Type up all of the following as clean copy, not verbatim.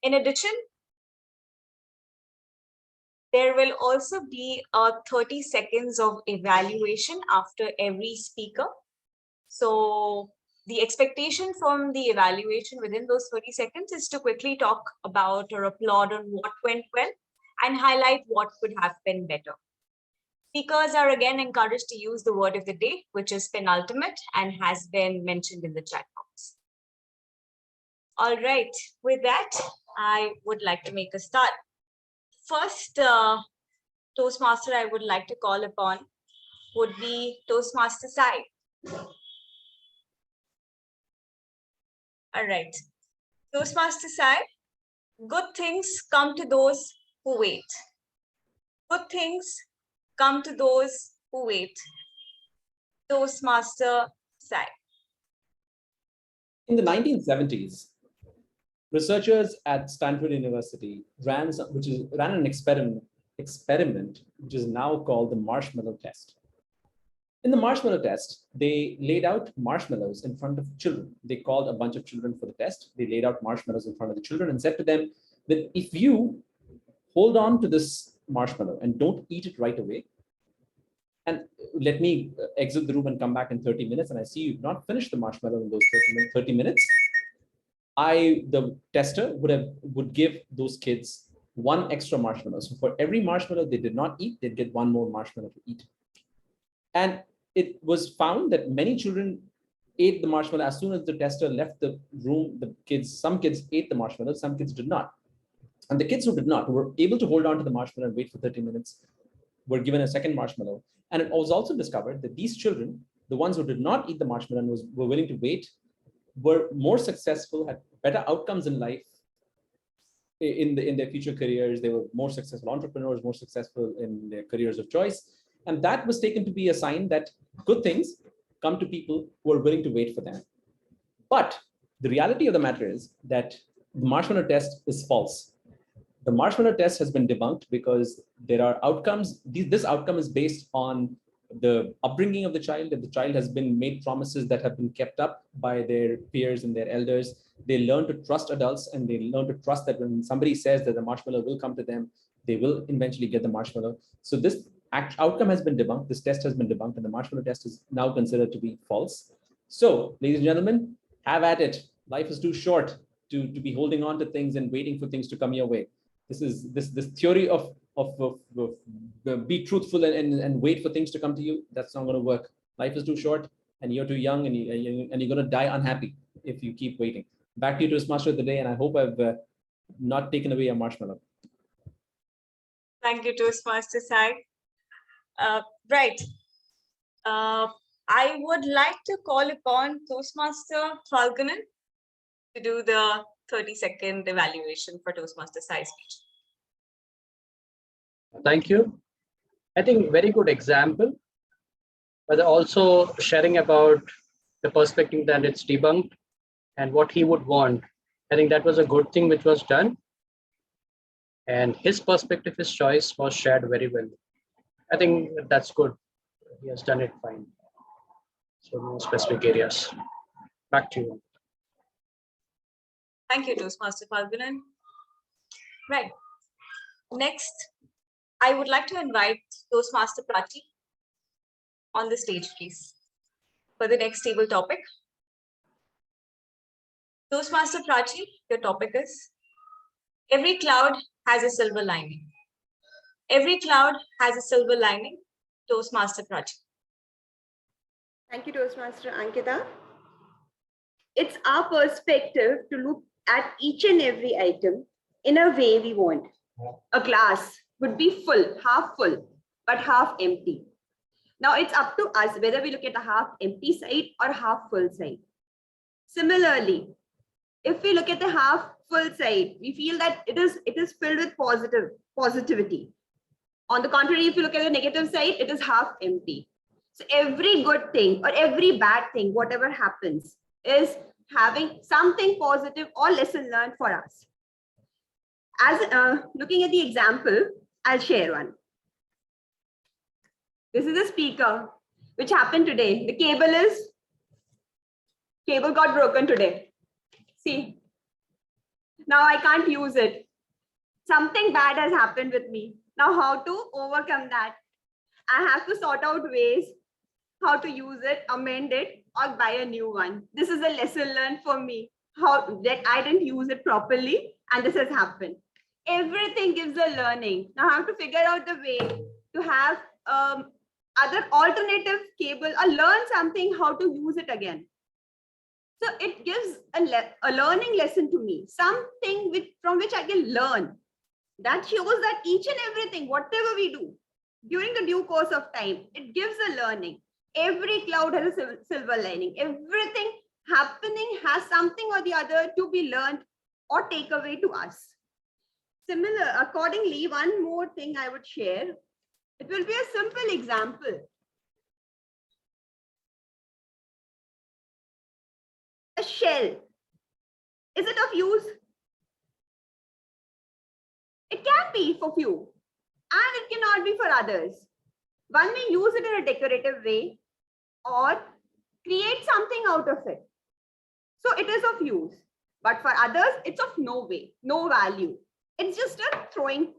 In addition, there will also be 30 seconds of evaluation after every speaker. So the expectation from the evaluation within those 30 seconds is to quickly talk about or applaud on what went well and highlight what could have been better. Speakers are again encouraged to use the word of the day, which is penultimate and has been mentioned in the chat box. All right, with that, I would like to make a start. First Toastmaster I would like to call upon would be Toastmaster Sai. All right, Toastmaster Sai, good things come to those who wait. Good things come to those who wait. Toastmaster Sai. In the 1970s, researchers at Stanford University ran an experiment which is now called the marshmallow test. In the marshmallow test, they laid out marshmallows in front of children. They called a bunch of children for the test. They laid out marshmallows in front of the children and said to them that if you hold on to this marshmallow and don't eat it right away, and let me exit the room and come back in 30 minutes, and I see you've not finished the marshmallow in those 30 minutes, the tester would give those kids one extra marshmallow. So for every marshmallow they did not eat, they'd get one more marshmallow to eat. And it was found that many children ate the marshmallow as soon as the tester left the room. Some kids ate the marshmallow, some kids did not. And the kids who did not, who were able to hold on to the marshmallow and wait for 30 minutes, were given a second marshmallow. And it was also discovered that these children, the ones who did not eat the marshmallow and were willing to wait, were more successful, had better outcomes in life, in their future careers. They were more successful entrepreneurs, more successful in their careers of choice. And that was taken to be a sign that good things come to people who are willing to wait for them. But the reality of the matter is that the marshmallow test is false. The marshmallow test has been debunked because there are outcomes. This outcome is based on the upbringing of the child. If the child has been made promises that have been kept up by their peers and their elders, they learn to trust adults, and they learn to trust that when somebody says that the marshmallow will come to them, they will eventually get the marshmallow. So this outcome has been debunked. This test has been debunked, and the marshmallow test is now considered to be false. So, ladies and gentlemen, have at it. Life is too short to be holding on to things and waiting for things to come your way. This theory of be truthful and wait for things to come to you, that's not going to work. Life is too short, and you're too young, and you're going to die unhappy if you keep waiting. Back to you, Toastmaster of the day, and I hope I've not taken away a marshmallow. Thank you, Toastmaster Sai. Right. I would like to call upon Toastmaster Phalgunan to do the 30-second evaluation for Toastmaster Sai's speech. Thank you. I think very good example, but also sharing about the perspective that it's debunked and what he would want. I think that was a good thing which was done. And his perspective, his choice was shared very well. I think that's good. He has done it fine. So no specific areas. Back to you. Thank you, Toastmaster Phalgunan. Right. Next, I would like to invite Toastmaster Prachi on the stage, please, for the next table topic. Toastmaster Prachi, your topic is, every cloud has a silver lining. Every cloud has a silver lining. Toastmaster Prachi. Thank you, Toastmaster Ankita. It's our perspective to look at each and every item in a way we want. A glass would be full, half full, but half empty. Now it's up to us whether we look at the half empty side or half full side. Similarly, if we look at the half full side, we feel that it is filled with positivity. On the contrary, if you look at the negative side, it is half empty. So every good thing or every bad thing, whatever happens, is having something positive or lesson learned for us. As looking at the example, I'll share one. This is a speaker which happened today. The cable got broken today. See, Now I can't use it. Something bad has happened with me. Now how to overcome that? I have to sort out ways how to use it, amend it, or buy a new one. This is a lesson learned for me. How that I didn't use it properly, and this has happened. Everything gives a learning. Now I have to figure out the way to have other alternative cable or learn something how to use it again. So it gives a learning lesson to me, something from which I can learn. That shows that each and everything, whatever we do during the due course of time, it gives a learning. Every cloud has a silver lining. Everything happening has something or the other to be learned or take away to us. Accordingly, one more thing I would share. It will be a simple example. A shell. Is it of use? It can be for few, and it cannot be for others. One may use it in a decorative way or create something out of it. So it is of use, but for others, it's of no way, no value. It's just a throwing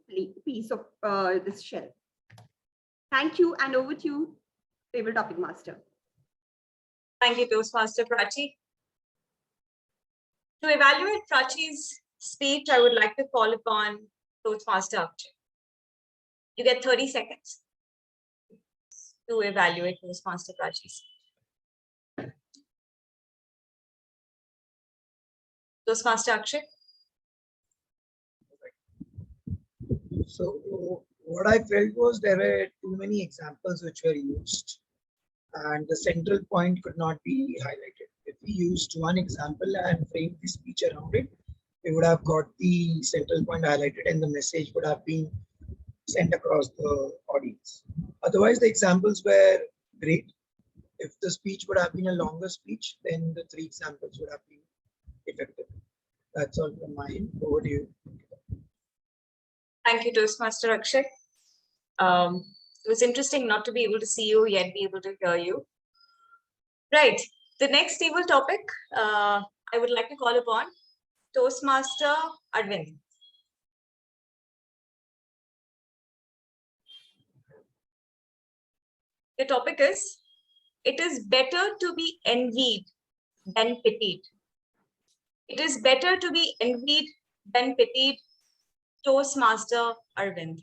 piece of this shell. Thank you, and over to you, Table Topic Master. Thank you, Toastmaster Prachi. To evaluate Prachi's speech, I would like to call upon Toastmaster Akshay. You get 30 seconds to evaluate Toastmaster Prachi's. Toastmaster Akshay. So what I felt was there were too many examples which were used and the central point could not be highlighted. If we used one example and framed the speech around it, we would have got the central point highlighted and the message would have been sent across the audience. Otherwise, the examples were great. If the speech would have been a longer speech, then the 3 examples would have been effective. That's all from my end. Over to you. Thank you, Toastmaster Akshay. It was interesting not to be able to see you yet be able to hear you. Right. The next table topic I would like to call upon Toastmaster Arvind. The topic is, it is better to be envied than pitied. It is better to be envied than pitied. Toastmaster Arvind.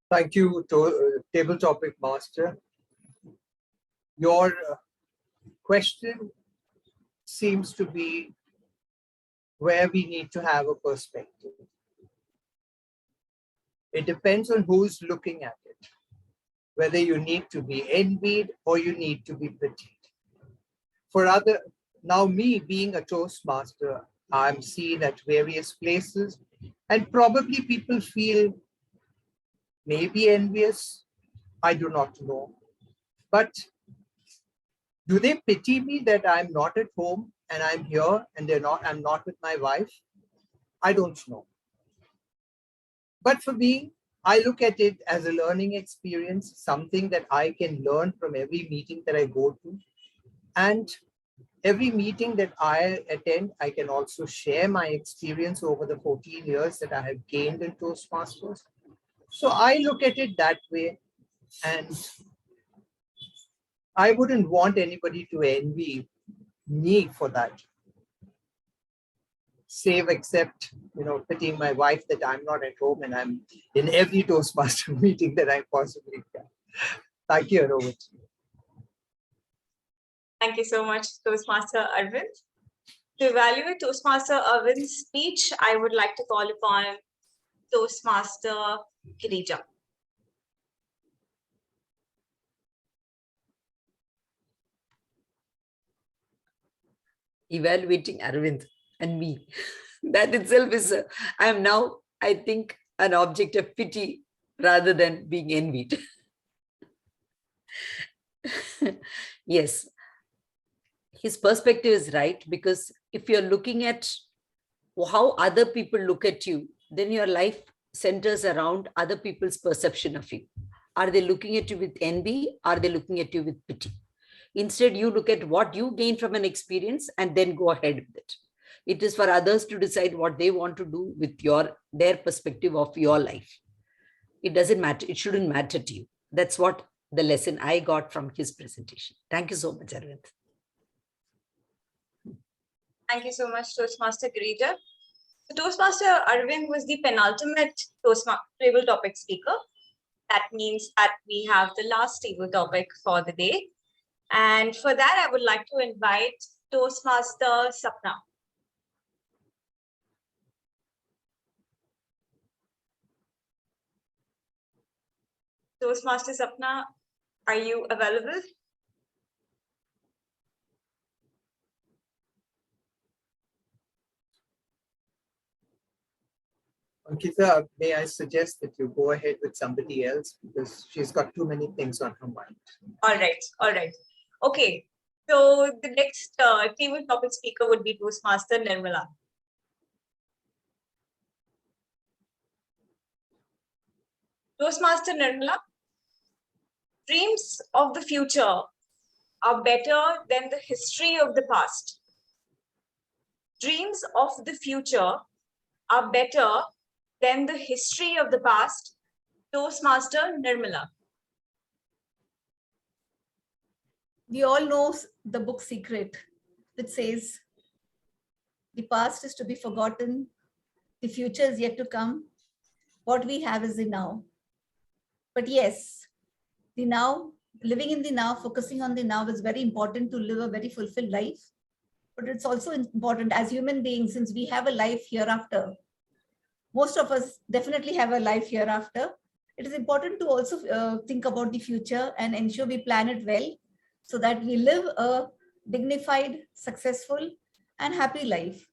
Thank you, Table Topic Master. Your question seems to be where we need to have a perspective. It depends on who's looking at it, whether you need to be envied or you need to be pitied. Now me being a Toastmaster, I'm seen at various places and probably people feel maybe envious, I do not know. But do they pity me that I'm not at home and I'm here and I'm not with my wife? I don't know. But for me, I look at it as a learning experience, something that I can learn from every meeting that I go to. And every meeting that I attend, I can also share my experience over the 14 years that I have gained in Toastmasters. So I look at it that way, and I wouldn't want anybody to envy me for that. Save except, pitying my wife that I'm not at home and I'm in every Toastmaster meeting that I possibly can. Thank you, Robert. Thank you so much, Toastmaster Arvind. To evaluate Toastmaster Arvind's speech, I would like to call upon Toastmaster Girija. Evaluating Arvind and me. That itself is, I am now, I think, an object of pity rather than being envied. Yes, his perspective is right, because if you're looking at how other people look at you, then your life centers around other people's perception of you. Are they looking at you with envy? Are they looking at you with pity? Instead, you look at what you gain from an experience and then go ahead with it. It is for others to decide what they want to do with their perspective of your life. It doesn't matter. It shouldn't matter to you. That's what the lesson I got from his presentation. Thank you so much, Arvind. Thank you so much, Toastmaster Girija. So Toastmaster Arvind was the penultimate Toastmaster table topic speaker. That means that we have the last table topic for the day. And for that, I would like to invite Toastmaster Sapna. Toastmaster Sapna, are you available? Ankita, may I suggest that you go ahead with somebody else because she's got too many things on her mind. All right. Okay, so the next table topic speaker would be Toastmaster Nirmala. Toastmaster Nirmala, dreams of the future are better than the history of the past. Dreams of the future are better than the history of the past. Toastmaster Nirmala. We all know the book Secret, which says the past is to be forgotten, the future is yet to come, what we have is the now. But yes, the now, living in the now, focusing on the now is very important to live a very fulfilled life. But it's also important as human beings, since we have a life hereafter. Most of us definitely have a life hereafter. It is important to also think about the future and ensure we plan it well so that we live a dignified, successful, and happy life.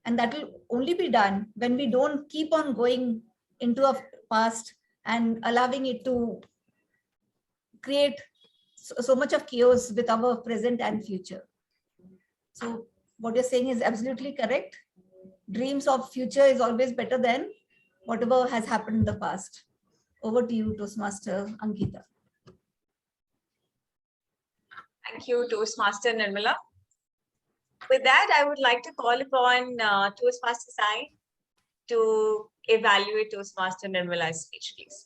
And that will only be done when we don't keep on going into a past and allowing it to create so much of chaos with our present and future. So what you're saying is absolutely correct. Dreams of future is always better than whatever has happened in the past. Over to you, Toastmaster Ankita. Thank you, Toastmaster Nirmala. With that, I would like to call upon Toastmaster Sai to evaluate Toastmaster Nirmala's speech, please.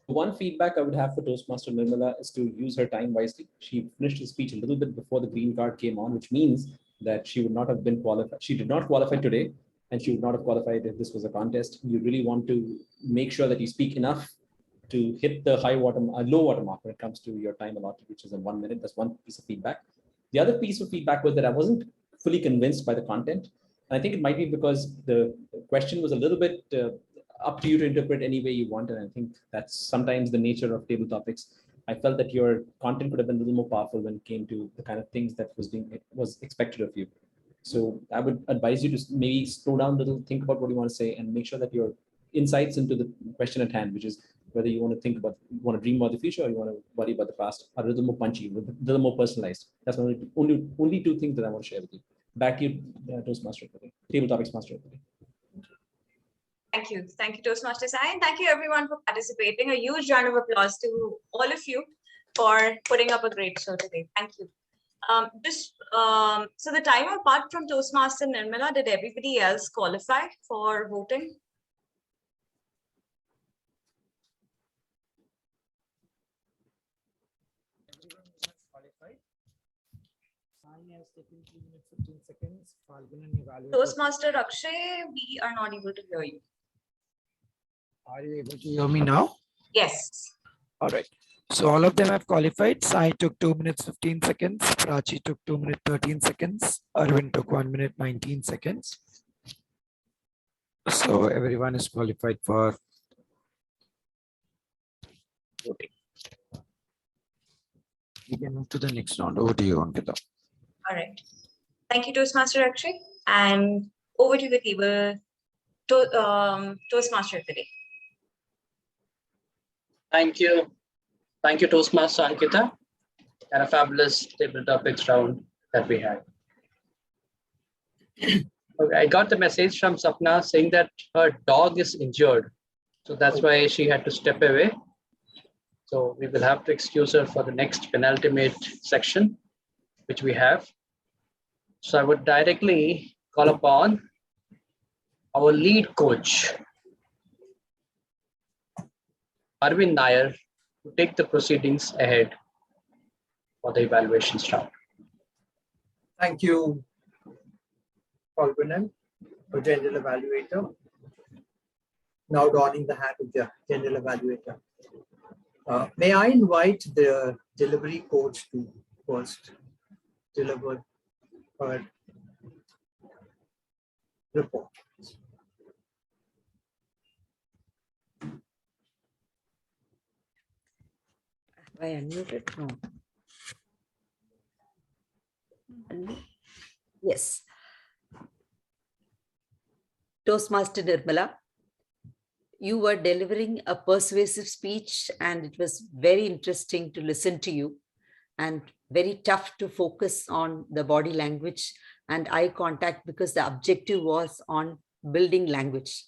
One feedback I would have for Toastmaster Nirmala is to use her time wisely. She finished the speech a little bit before the green card came on, which means that she would not have been qualified. She did not qualify today, and she would not have qualified if this was a contest. You really want to make sure that you speak enough to hit the low water mark when it comes to your time allotted, which is in 1 minute. That's one piece of feedback. The other piece of feedback was that I wasn't fully convinced by the content. And I think it might be because the question was a little bit up to you to interpret any way you want. And I think that's sometimes the nature of table topics. I felt that your content could have been a little more powerful when it came to the kind of things that was expected of you. So I would advise you to maybe slow down a little, think about what you want to say, and make sure that your insights into the question at hand, which is whether you want to dream about the future or you want to worry about the past, are a little more punchy, a little more personalized. That's only two things that I want to share with you. Back to you, Toastmaster of the day, table topics master of the day. Thank you, Toastmaster Sai, and thank you everyone for participating. A huge round of applause to all of you for putting up a great show today. Thank you. So the timer, apart from Toastmaster Nirmala, did everybody else qualify for voting? Toastmaster Akshay, we are not able to hear you. Are you able to hear me now? Yes. All right. So all of them have qualified. Sai took 2 minutes 15 seconds. Prachi took 2 minutes 13 seconds. Arvind took 1 minute 19 seconds. So everyone is qualified for voting. We can move to the next round. Over to you, Ankita. All right. Thank you, Toastmaster Akshay. And over to the table, Toastmaster of the day. Thank you. Thank you, Toastmaster Ankita, and a fabulous table topics round that we had. Okay, I got the message from Sapna saying that her dog is injured. So that's why she had to step away. So we will have to excuse her for the next penultimate section, which we have. So I would directly call upon our lead coach, Arvind Nair, to take the proceedings ahead for the evaluation round. Thank you, Falgunan, for general evaluator. Now donning the hat of the general evaluator. May I invite the delivery coach to first deliver her report. Have I unmuted? No. Yes. Toastmaster Nirmala, you were delivering a persuasive speech and it was very interesting to listen to you and very tough to focus on the body language and eye contact because the objective was on building language.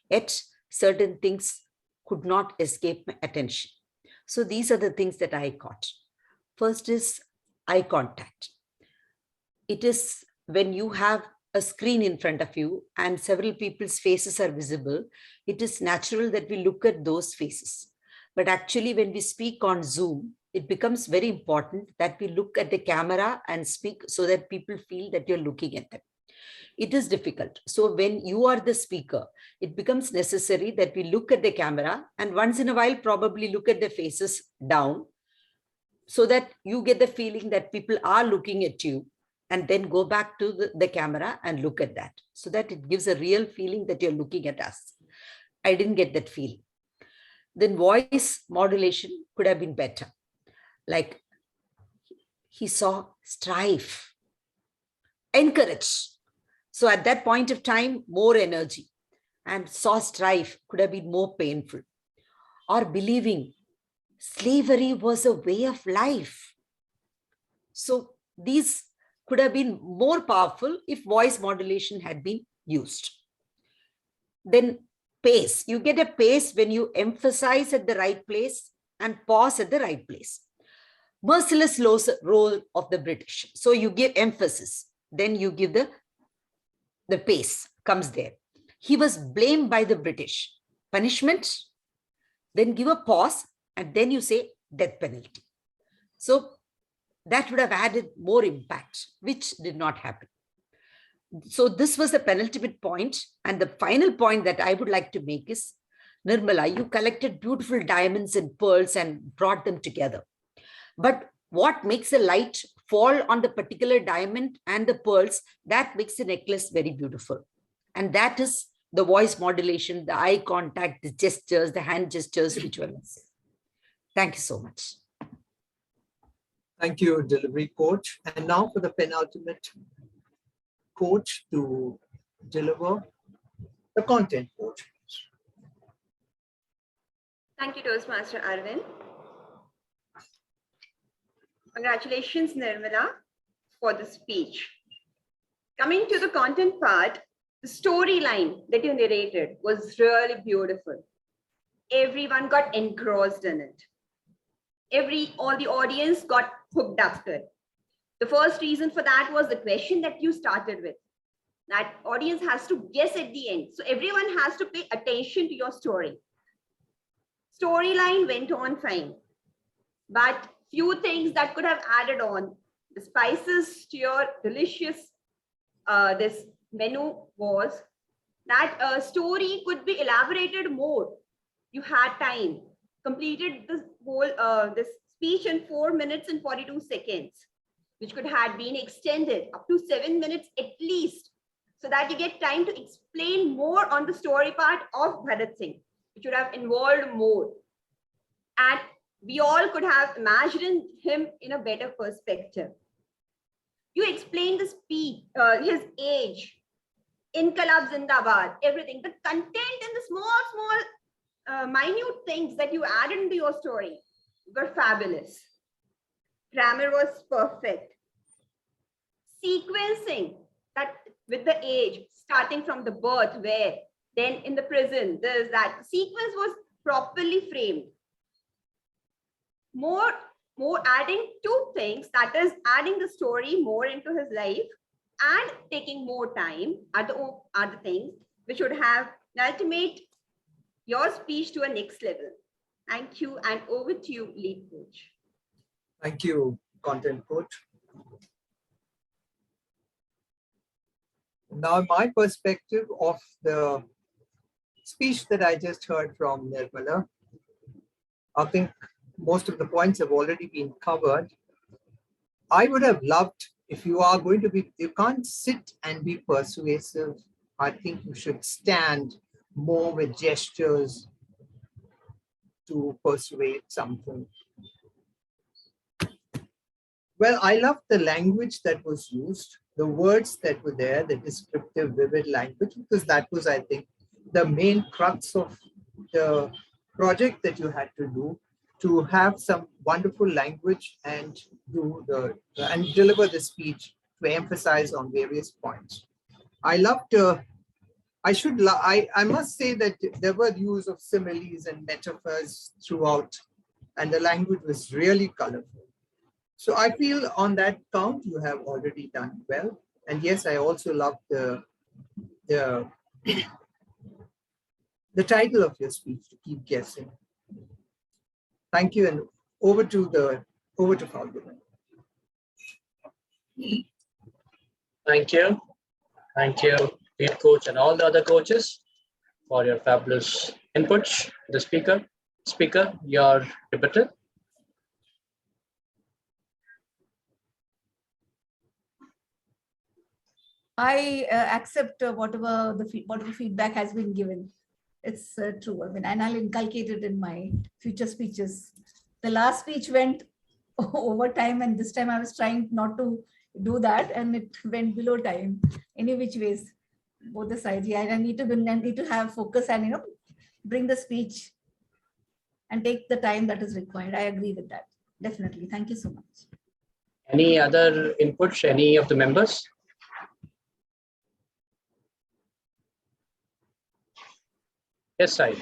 Yet certain things could not escape my attention. So these are the things that I caught. First is eye contact. It is when you have a screen in front of you and several people's faces are visible, it is natural that we look at those faces. But actually, when we speak on Zoom, it becomes very important that we look at the camera and speak so that people feel that you're looking at them. It is difficult. So when you are the speaker, it becomes necessary that we look at the camera and once in a while probably look at the faces down so that you get the feeling that people are looking at you, and then go back to the camera and look at that so that it gives a real feeling that you're looking at us. I didn't get that feeling. Then voice modulation could have been better. Like he saw strife, encourage. So at that point of time, more energy, and saw strife could have been more painful. Or believing slavery was a way of life. So these could have been more powerful if voice modulation had been used. Then pace. You get a pace when you emphasize at the right place and pause at the right place. Merciless role of the British. So you give emphasis, then you give the pace comes there. He was blamed by the British. Punishment, then give a pause, and then you say death penalty. So that would have added more impact, which did not happen. So this was the penultimate point. And the final point that I would like to make is, Nirmala, you collected beautiful diamonds and pearls and brought them together. But what makes the light fall on the particular diamond and the pearls, that makes the necklace very beautiful. And that is the voice modulation, the eye contact, the gestures, the hand gestures, which were missing. Thank you so much. Thank you, delivery coach. And now for the penultimate coach to deliver the content coach. Thank you, Toastmaster Arvind. Congratulations, Nirmala, for the speech. Coming to the content part, the storyline that you narrated was really beautiful. Everyone got engrossed in it. All the audience got hooked after it. The first reason for that was the question that you started with. That audience has to guess at the end. So everyone has to pay attention to your story. Storyline went on fine. But few things that could have added on. The spices to your delicious this menu was that a story could be elaborated more. You had time. Completed this whole this speech in 4 minutes and 42 seconds, which could have been extended up to 7 minutes at least, so that you get time to explain more on the story part of Bharat Singh, which would have involved more. And we all could have imagined him in a better perspective. You explained the speech, his age, Inqilab Zindabad, everything, the content and the small, minute things that you added into your story were fabulous. Grammar was perfect. Sequencing that with the age, starting from the birth where Then in the prison, there's that. The sequence was properly framed. More adding two things, that is adding the story more into his life and taking more time are the things which would have ultimate your speech to a next level. Thank you, and over to you, lead coach. Thank you, content coach. Now, my perspective of the speech that I just heard from Nirmala, I think most of the points have already been covered. I would have loved, if you are going to be, you can't sit and be persuasive. I think you should stand more with gestures to persuade something. Well, I love the language that was used, the words that were there, the descriptive, vivid language, because that was, I think, the main crux of the project that you had to do, to have some wonderful language and and deliver the speech to emphasize on various points. I loved. I must say that there were use of similes and metaphors throughout, and the language was really colorful. So I feel on that count, you have already done well. And yes, I also love the title of your speech, To Keep Guessing. Thank you, and over to Falguni. Thank you. Thank you, lead coach and all the other coaches for your fabulous inputs. The speaker, your debater. I accept whatever feedback has been given. It's true. I mean, and I'll inculcate it in my future speeches. The last speech went over time, and this time I was trying not to do that, and it went below time. Any which ways, both the sides. Yeah, I need to have focus and bring the speech and take the time that is required. I agree with that. Definitely. Thank you so much. Any other inputs? Any of the members? Yes, Sai.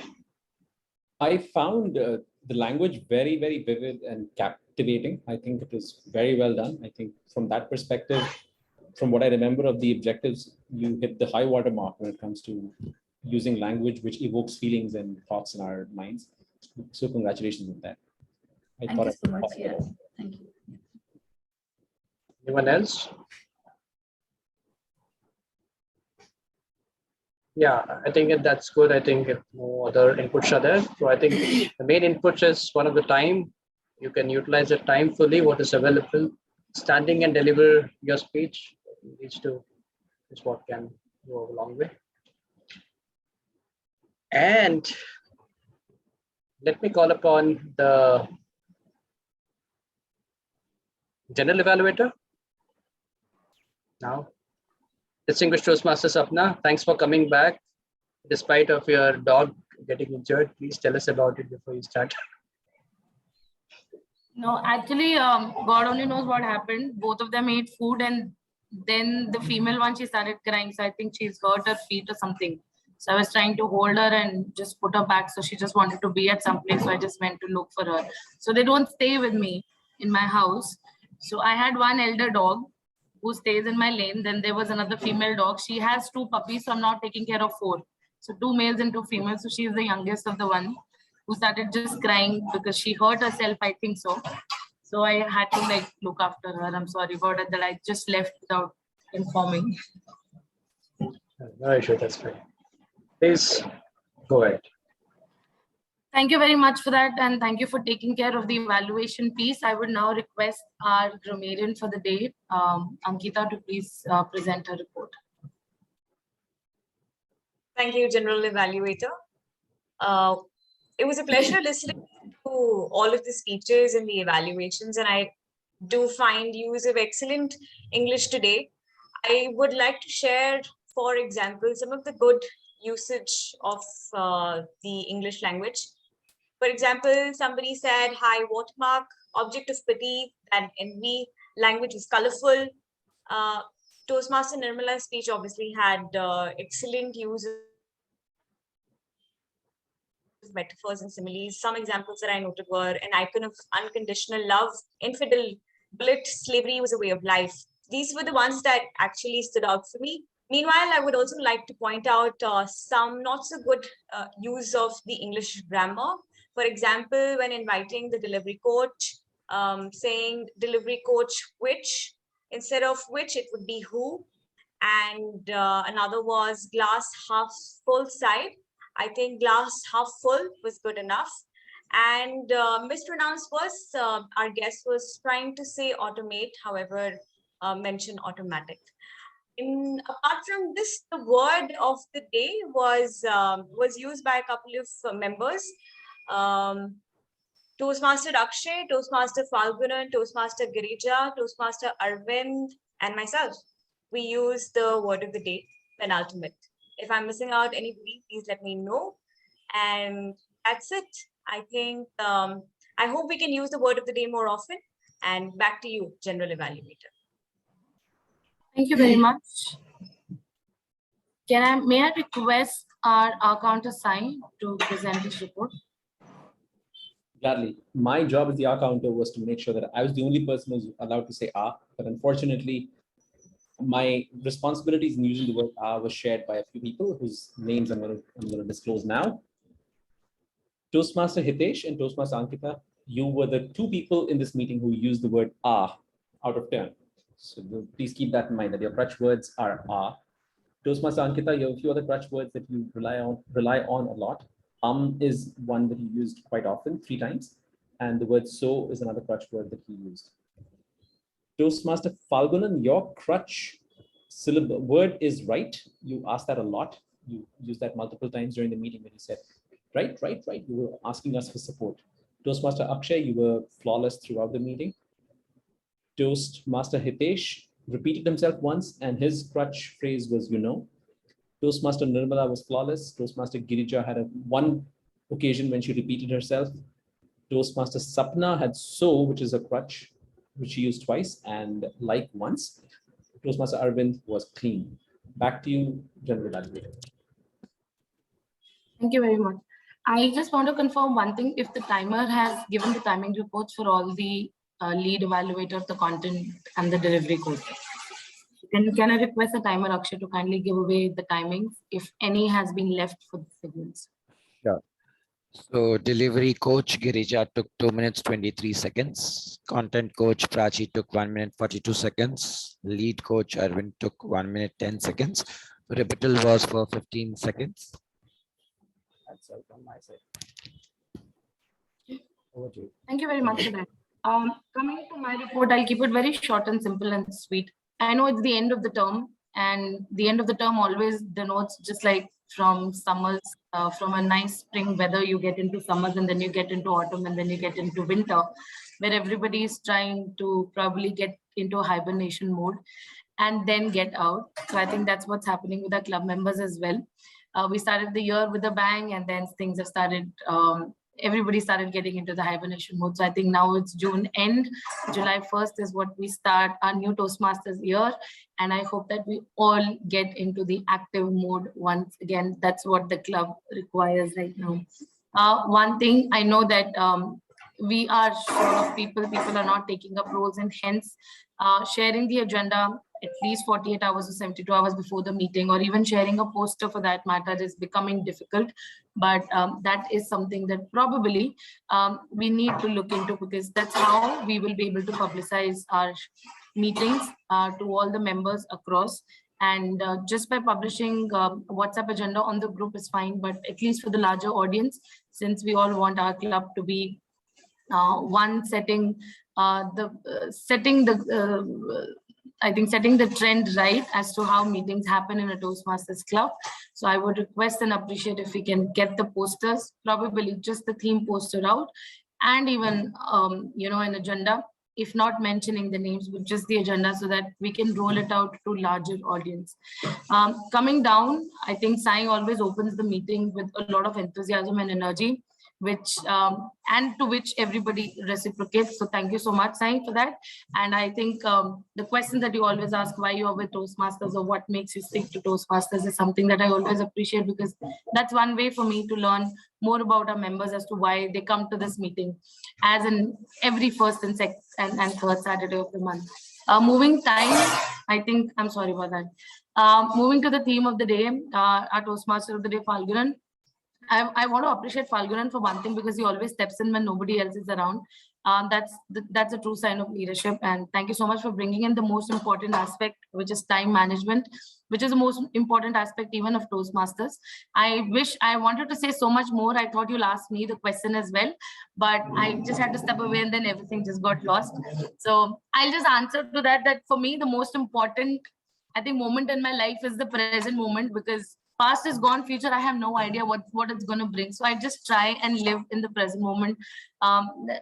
I found the language very, very vivid and captivating. I think it was very well done. I think from that perspective, from what I remember of the objectives, you hit the high water mark when it comes to using language which evokes feelings and thoughts in our minds. So congratulations on that. Thank you so much. Yeah. Thank you. Anyone else? Yeah, I think that's good. I think if no other inputs are there. So I think the main input is one of the time. You can utilize the time fully, what is available. Standing and deliver your speech is what can go a long way. And let me call upon the general evaluator now. Distinguished Toastmaster Sapna, thanks for coming back. Despite of your dog getting injured, please tell us about it before you start. No, actually, God only knows what happened. Both of them ate food, and then the female one, she started crying. So I think she's hurt her feet or something. So I was trying to hold her and just put her back. So she just wanted to be at some place. So I just went to look for her. So they don't stay with me in my house. So I had one elder dog who stays in my lane. Then there was another female dog. She has 2 puppies, so I'm now taking care of 4. So 2 males and 2 females. So she's the youngest of the one who started just crying because she hurt herself, I think so. So I had to look after her. I'm sorry about it that I just left without informing. No issue, that's fine. Please go ahead. Thank you very much for that, and thank you for taking care of the evaluation piece. I would now request our grammarian for the day, Ankita, to please present her report. Thank you, General Evaluator. It was a pleasure listening to all of the speeches and the evaluations, and I do find use of excellent English today. I would like to share, for example, some of the good usage of the English language. For example, somebody said, high watermark, object of pity and envy, language is colorful. Toastmaster Nirmala's speech obviously had excellent use metaphors and similes. Some examples that I noted were an icon of unconditional love, infidel, bullet, slavery was a way of life. These were the ones that actually stood out for me. Meanwhile, I would also like to point out some not so good use of the English grammar. For example, when inviting the delivery coach, saying delivery coach which, instead of which, it would be who. And another was glass half full side. I think glass half full was good enough. And mispronounced was, our guest was trying to say automate, however, mention automatic. Apart from this, the word of the day was used by a couple of members. Toastmaster Akshay, Toastmaster Falgunan, Toastmaster Girija, Toastmaster Arvind, and myself. We use the word of the day, penultimate. If I'm missing out anybody, please let me know. And that's it. I think, I hope we can use the word of the day more often. And back to you, General Evaluator. Thank you very much. May I request our counter sign to present this report? Gladly. My job as the R counter was to make sure that I was the only person who was allowed to say R, but unfortunately, my responsibilities in using the word R was shared by a few people whose names I'm going to disclose now. Toastmaster Hitesh and Toastmaster Ankita, you were the two people in this meeting who used the word R out of turn. So please keep that in mind, that your crutch words are R. Toastmaster Ankita, you have a few other crutch words that you rely on a lot. Is one that you used quite often, 3 times. And the word so is another crutch word that you used. Toastmaster Falgunan, your crutch syllable word is right. You asked that a lot. You used that multiple times during the meeting when you said, right. You were asking us for support. Toastmaster Akshay, you were flawless throughout the meeting. Toastmaster Hitesh repeated himself once and his crutch phrase was, you know. Toastmaster Nirmala was flawless. Toastmaster Girija had one occasion when she repeated herself. Toastmaster Sapna had so, which is a crutch, which she used twice, and like once. Toastmaster Arvind was clean. Back to you, General Evaluator. Thank you very much. I just want to confirm one thing. If the timer has given the timing reports for all the lead evaluator, the content and the delivery code. Can I request the timer, Akshay, to kindly give away the timings if any has been left for the segments? Sure. So delivery coach Girija took 2 minutes 23 seconds. Content coach Prachi took 1 minute 42 seconds. Lead coach Arvind took 1 minute 10 seconds. Rebuttal was for 15 seconds. That's all from my side. Over to you. Thank you very much for that. Coming to my report, I'll keep it very short and simple and sweet. I know it's the end of the term, and the end of the term always denotes, just like from summers, from a nice spring weather, you get into summers and then you get into autumn and then you get into winter, where everybody is trying to probably get into a hibernation mode and then get out. So I think that's what's happening with our club members as well. We started the year with a bang, and then things have started, everybody started getting into the hibernation mode. So I think now it's June end, July 1st is what we start our new Toastmasters year. And I hope that we all get into the active mode once again. That's what the club requires right now. One thing I know that we are short of people are not taking up roles, and hence sharing the agenda at least 48 hours or 72 hours before the meeting, or even sharing a poster for that matter, is becoming difficult. But that is something that probably we need to look into, because that's how we will be able to publicize our meetings to all the members across. And just by publishing WhatsApp agenda on the group is fine, but at least for the larger audience, since we all want our club to be setting the trend right as to how meetings happen in a Toastmasters club. So I would request and appreciate if we can get the posters, probably just the theme poster out, and even an agenda, if not mentioning the names, but just the agenda, so that we can roll it out to larger audience. Coming down, I think Sai always opens the meeting with a lot of enthusiasm and energy. which and to which everybody reciprocates. So thank you so much, Sai, for that. And I think the question that you always ask, why you are with Toastmasters or what makes you stick to Toastmasters, is something that I always appreciate, because that's one way for me to learn more about our members as to why they come to this meeting as in every first and second and third Saturday of the month. Moving time, I think, I'm sorry about that. Moving to the theme of the day, our Toastmaster of the day, Falgunan. I want to appreciate Falgunan for one thing, because he always steps in when nobody else is around. That's a true sign of leadership. And thank you so much for bringing in the most important aspect, which is time management, which is the most important aspect even of Toastmasters. I wish I wanted to say so much more. I thought you'll ask me the question as well, but I just had to step away and then everything just got lost. So I'll just answer to that, that for me, the most important, I think, moment in my life is the present moment, because past is gone, future, I have no idea what it's going to bring. So I just try and live in the present moment.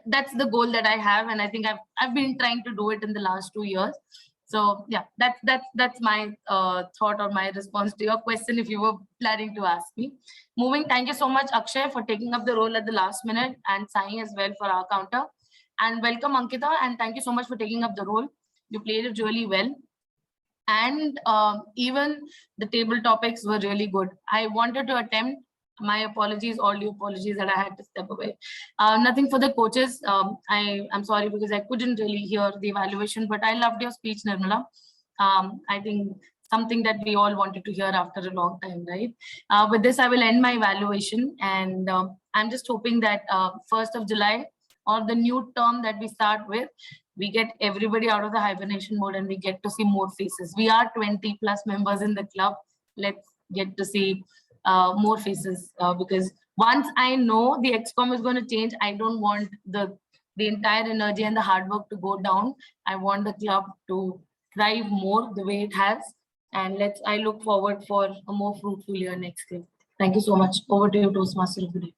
That's the goal that I have. And I think I've been trying to do it in the last 2 years. So yeah, that's my thought or my response to your question, if you were planning to ask me. Moving, thank you so much, Akshay, for taking up the role at the last minute, and Sai as well for our counter. And welcome, Ankita, and thank you so much for taking up the role. You played it really well. And even the table topics were really good. I wanted to attempt, my apologies, all your apologies that I had to step away. Nothing for the coaches. I'm sorry because I couldn't really hear the evaluation, but I loved your speech, Nirmala. I think something that we all wanted to hear after a long time, right? With this, I will end my evaluation, and I'm just hoping that 1st of July, or the new term that we start with, we get everybody out of the hibernation mode and we get to see more faces. We are 20 plus members in the club. Let's get to see more faces, because once I know the XCOM is going to change, I don't want the entire energy and the hard work to go down. I want the club to thrive more the way it has. And I look forward for a more fruitful year next year. Thank you so much. Over to you, Toastmaster of the day.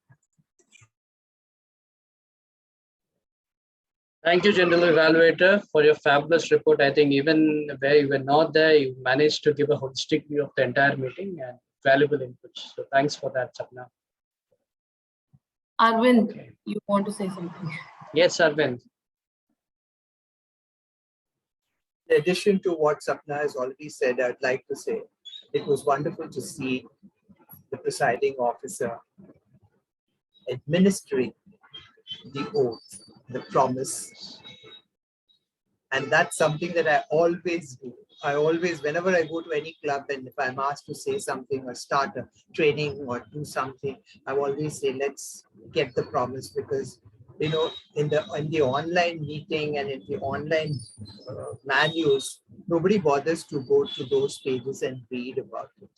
Thank you, General Evaluator, for your fabulous report. I think even where you were not there, you managed to give a holistic view of the entire meeting and valuable input. So thanks for that, Sapna. Arvind, okay. You want to say something? Yes, Arvind. In addition to what Sapna has already said, I'd like to say it was wonderful to see the presiding officer administering the oath, the promise. And that's something that I always do. Whenever I go to any club and if I'm asked to say something or start a training or do something, I always say, let's get the promise, because, you know, in the online meeting and in the online manuals, nobody bothers to go to those pages and read about it.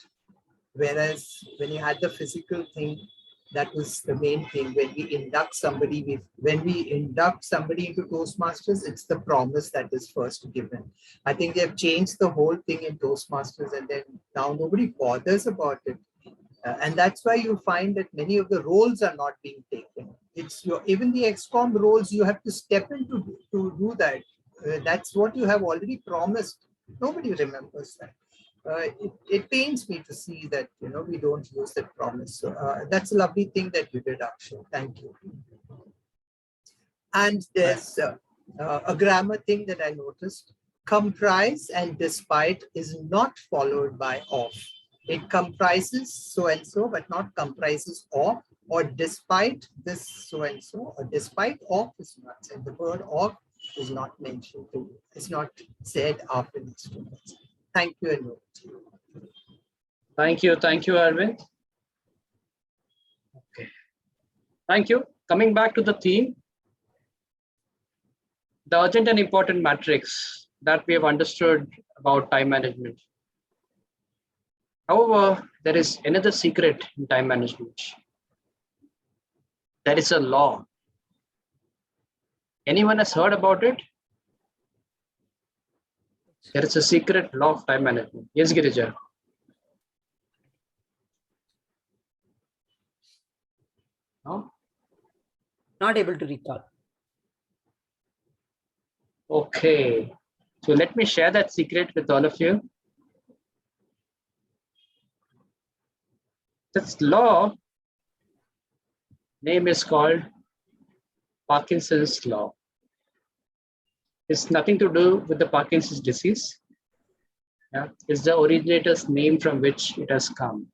Whereas when you had the physical thing, that was the main thing. When we induct somebody into Toastmasters, it's the promise that is first given. I think they've changed the whole thing in Toastmasters, and then now nobody bothers about it. And that's why you find that many of the roles are not being taken. Even the XCOM roles, you have to step into to do that. That's what you have already promised. Nobody remembers that. It pains me to see that, you know, we don't use that promise. So that's a lovely thing that you did, Akshay. Thank you. And there's a grammar thing that I noticed. Comprise and despite is not followed by of. It comprises so-and-so, but not comprises of, or despite this so-and-so, or despite of is not said. The word of is not mentioned to you. It's not said after these two words. Thank you, and Thank you, Arvind. Okay, thank you. Coming back to the theme, the urgent and important matrix that we have understood about time management. However, there is another secret in time management. There is a law. Anyone has heard about it? There is a secret law of time management. Yes, Girija. No? Not able to recall. Okay. So let me share that secret with all of you. This law name is called Parkinson's law. It's nothing to do with the Parkinson's disease. Yeah, it's the originator's name from which it has come.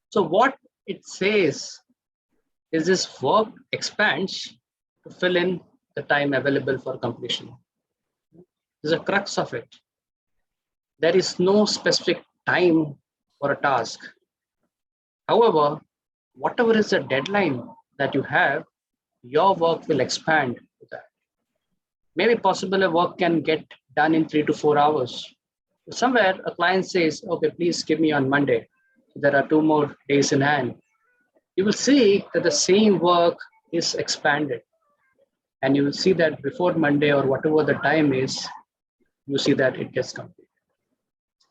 So what it says is this work expands to fill in the time available for completion. There's a crux of it. There is no specific time for a task. However, whatever is the deadline that you have, your work will expand to that. Maybe possible a work can get done in 3 to 4 hours. Somewhere a client says, okay, please give me on Monday. There are 2 more days in hand. You will see that the same work is expanded. And you will see that before Monday or whatever the time is, you see that it gets complete.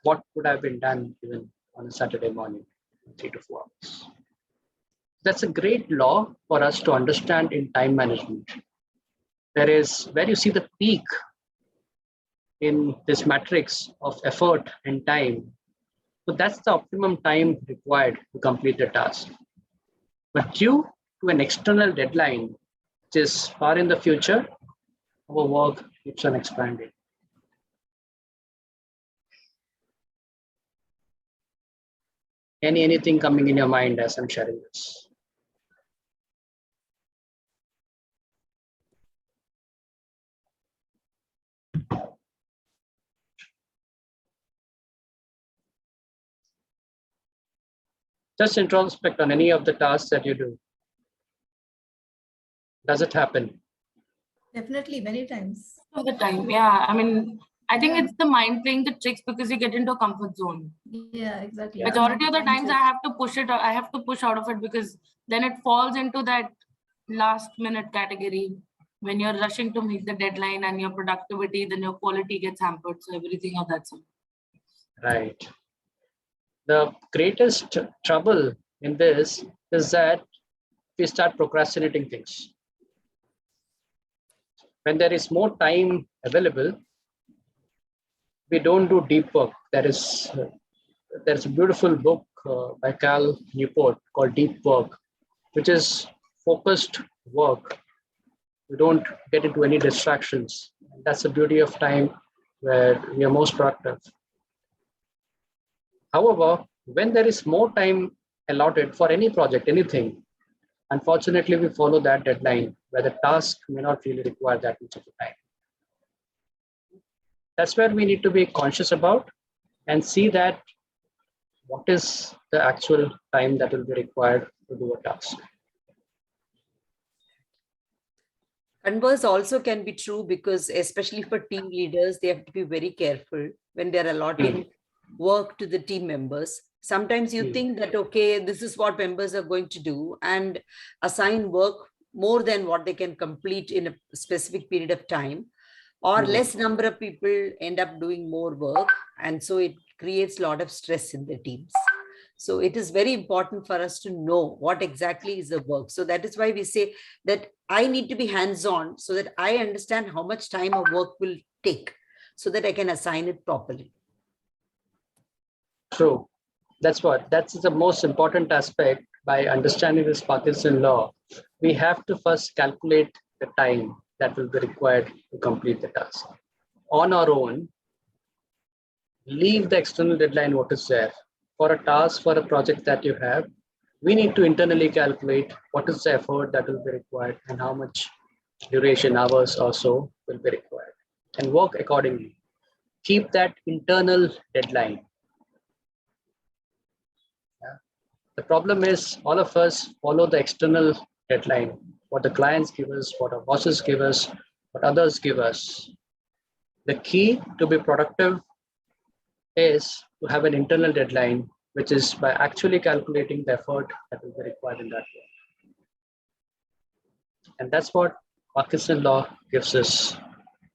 What could have been done even on a Saturday morning, 3 to 4 hours. That's a great law for us to understand in time management. There is where you see the peak in this matrix of effort and time. So that's the optimum time required to complete the task. But due to an external deadline, which is far in the future, our work keeps on expanding. Anything coming in your mind as I'm sharing this? Just introspect on any of the tasks that you do. Does it happen? Definitely, many times. All the time. Yeah. I mean, I think it's the mind playing the tricks because you get into a comfort zone. Yeah, exactly. Majority of the times I have to push it, I have to push out of it because then it falls into that last minute category. When you're rushing to meet the deadline and your productivity, then your quality gets hampered. So everything of that sort. Right. The greatest trouble in this is that we start procrastinating things. When there is more time available, we don't do deep work. There's a beautiful book by Cal Newport called Deep Work, which is focused work. We don't get into any distractions. That's the beauty of time where we are most productive. However, when there is more time allotted for any project, anything, unfortunately, we follow that deadline where the task may not really require that much of the time. That's where we need to be conscious about and see that what is the actual time that will be required to do a task. Converse also can be true because especially for team leaders, they have to be very careful when they're allotting work to the team members. Sometimes you think that, okay, this is what members are going to do and assign work more than what they can complete in a specific period of time, or less number of people end up doing more work. And so it creates a lot of stress in the teams. So it is very important for us to know what exactly is the work. So that is why we say that I need to be hands-on so that I understand how much time a work will take so that I can assign it properly. True. That's the most important aspect. By understanding this Parkinson law, we have to first calculate the time that will be required to complete the task. On our own, leave the external deadline what is there. For a task, for a project that you have, we need to internally calculate what is the effort that will be required and how much duration, hours or so will be required, and work accordingly. Keep that internal deadline. The problem is all of us follow the external deadline, what the clients give us, what our bosses give us, what others give us. The key to be productive is to have an internal deadline, which is by actually calculating the effort that will be required in that work. And that's what Parkinson law gives us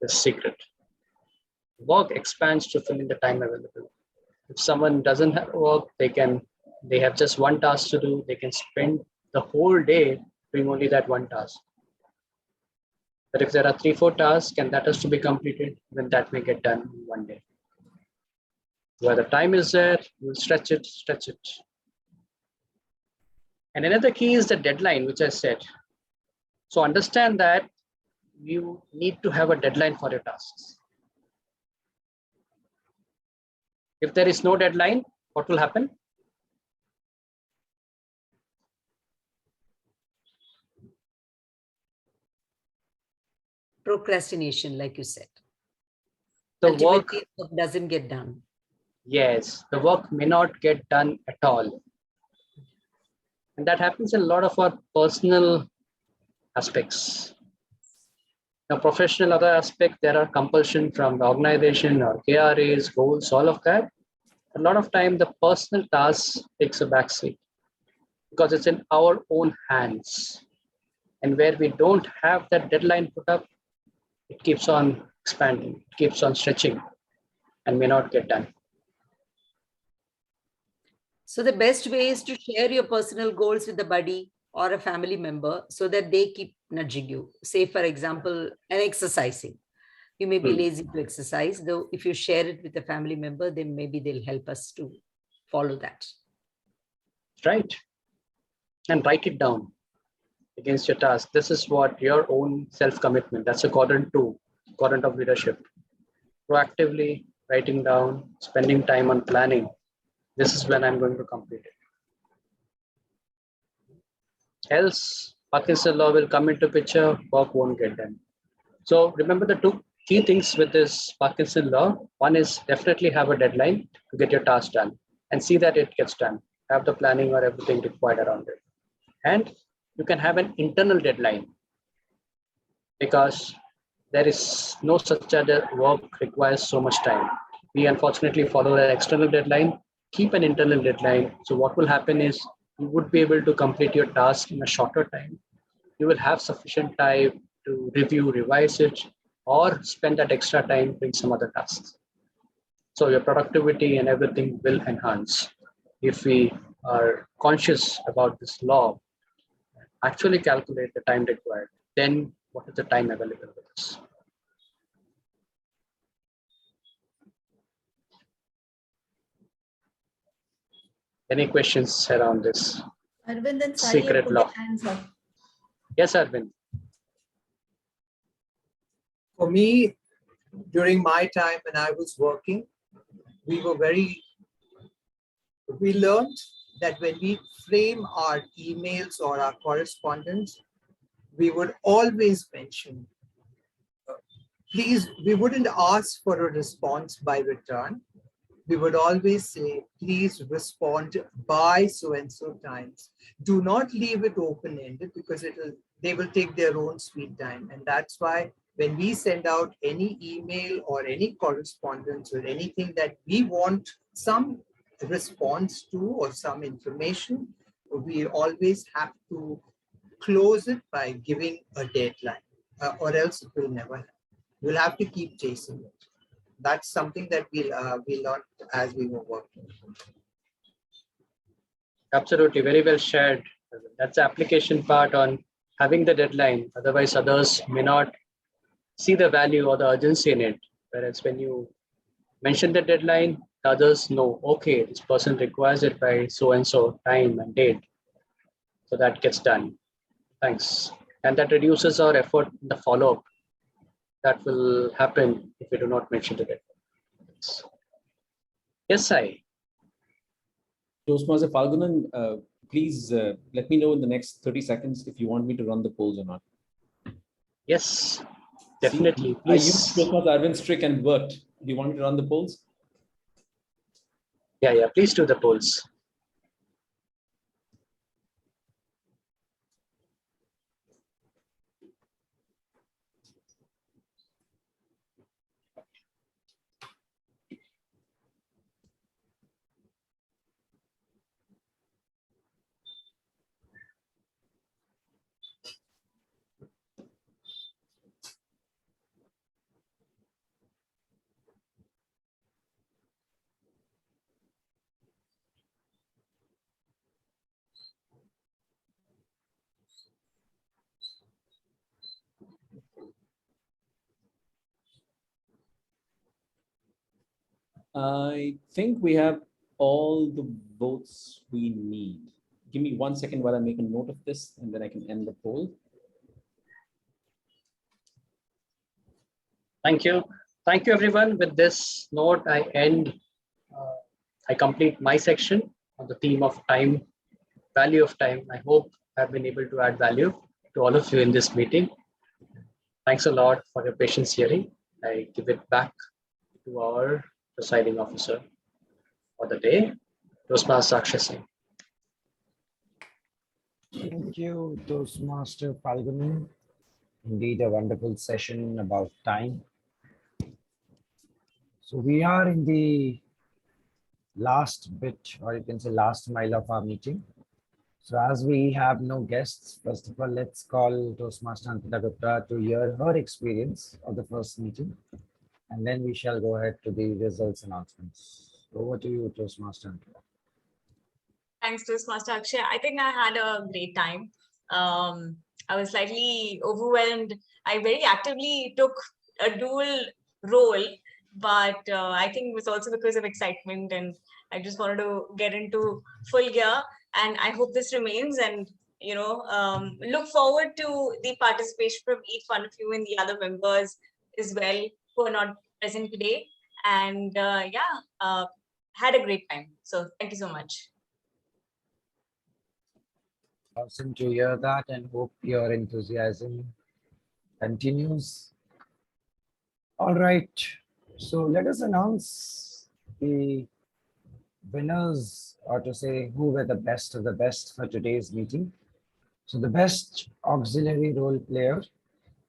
the secret. Work expands to fill in the time available. If someone doesn't have work, they have just one task to do. They can spend the whole day doing only that one task. But if there are 3-4 tasks and that has to be completed, then that may get done in one day. Where the time is there, we'll stretch it. And another key is the deadline, which I said. So understand that you need to have a deadline for your tasks. If there is no deadline, what will happen? Procrastination, like you said. The work, Ultimately, it doesn't get done. yes, the work may not get done at all. And that happens in a lot of our personal aspects. Now, professional other aspect, there are compulsion from the organization or KRAs, goals, all of that. A lot of time, the personal task takes a backseat because it's in our own hands. And where we don't have that deadline put up, it keeps on expanding, it keeps on stretching and may not get done. So the best way is to share your personal goals with a buddy or a family member so that they keep nudging you. Say, for example, an exercising. You may be lazy to exercise, though if you share it with a family member, then maybe they'll help us to follow that. Right. And write it down against your task. This is what your own self-commitment, that's a quadrant 2, quadrant of leadership. Proactively writing down, spending time on planning. This is when I'm going to complete it. Else, Parkinson's law will come into picture, work won't get done. So remember the two key things with this Parkinson's law. One is definitely have a deadline to get your task done and see that it gets done. Have the planning or everything required around it. And you can have an internal deadline because there is no such a work requires so much time. We unfortunately follow an external deadline, keep an internal deadline. So what will happen is you would be able to complete your task in a shorter time. You will have sufficient time to review, revise it, or spend that extra time doing some other tasks. So your productivity and everything will enhance if we are conscious about this law, actually calculate the time required, then what is the time available with us? Any questions around this? Arvind and Sai Secret have put law. their hands up. Yes, Arvind. For me, during my time when I was working, we learned that when we frame our emails or our correspondence, we would always mention, please, we wouldn't ask for a response by return. We would always say, please respond by so-and-so times. Do not leave it open-ended because they will take their own sweet time. And that's why when we send out any email or any correspondence or anything that we want some response to or some information, we always have to close it by giving a deadline or else it will never happen. We'll have to keep chasing it. That's something that we learned as we were working. Absolutely, very well shared. That's the application part on having the deadline. Otherwise, others may not see the value or the urgency in it. Whereas when you mention the deadline, the others know, okay, this person requires it by so-and-so time and date. So that gets done. Thanks. And that reduces our effort in the follow-up. That will happen if we do not mention the deadline. Yes, Sai. Toastmaster Falgunan, please let me know in the next 30 seconds if you want me to run the polls or not. Yes, definitely. I used Toastmaster Arvind's trick and worked. Do you want me to run the polls? Yeah, please do the polls. I think we have all the votes we need. give me 1 second while I make a note of this, and then I can end the poll. Thank you. Thank you, everyone. With this note, I complete my section on the theme of time, value of time. I hope I've been able to add value to all of you in this meeting. Thanks a lot for your patience hearing. I give it back to our presiding officer for the day, Toastmaster Akshay Singh. Thank you, Toastmaster Falguni. Indeed, a wonderful session about time. So we are in the last bit, or you can say last mile of our meeting. So as we have no guests, first of all, let's call Toastmaster Ankita Gupta to hear her experience of the first meeting. And then we shall go ahead to the results announcements. Over to you, Toastmaster Ankita. Thanks, Toastmaster Akshay. I think I had a great time. I was slightly overwhelmed. I very actively took a dual role, but I think it was also because of excitement, and I just wanted to get into full gear. And I hope this remains, and look forward to the participation from each one of you and the other members as well who are not present today. And had a great time. So thank you so much. Awesome to hear that, and hope your enthusiasm continues. All right, so let us announce the winners, or to say who were the best of the best for today's meeting. So the best auxiliary role player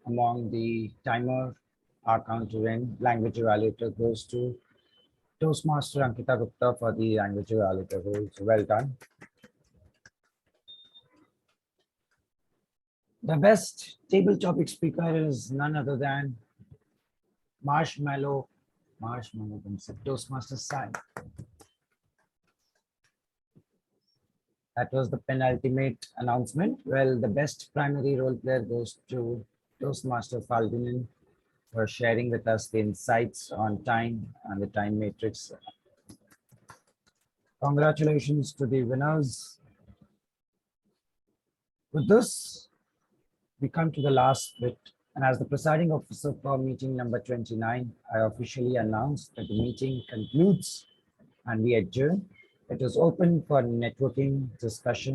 among the timer, our counter and language evaluator goes to Toastmaster Ankita Gupta for the language evaluator role. So well done. The best table topic speaker is none other than Marshmallow concept, Toastmaster Sai. That was the penultimate announcement. Well, the best primary role player goes to Toastmaster Falgunin for sharing with us the insights on time and the time matrix. Congratulations to the winners. With this, we come to the last bit, and as the presiding officer for meeting number 29, I officially announce that the meeting concludes and we adjourn. It is open for networking discussion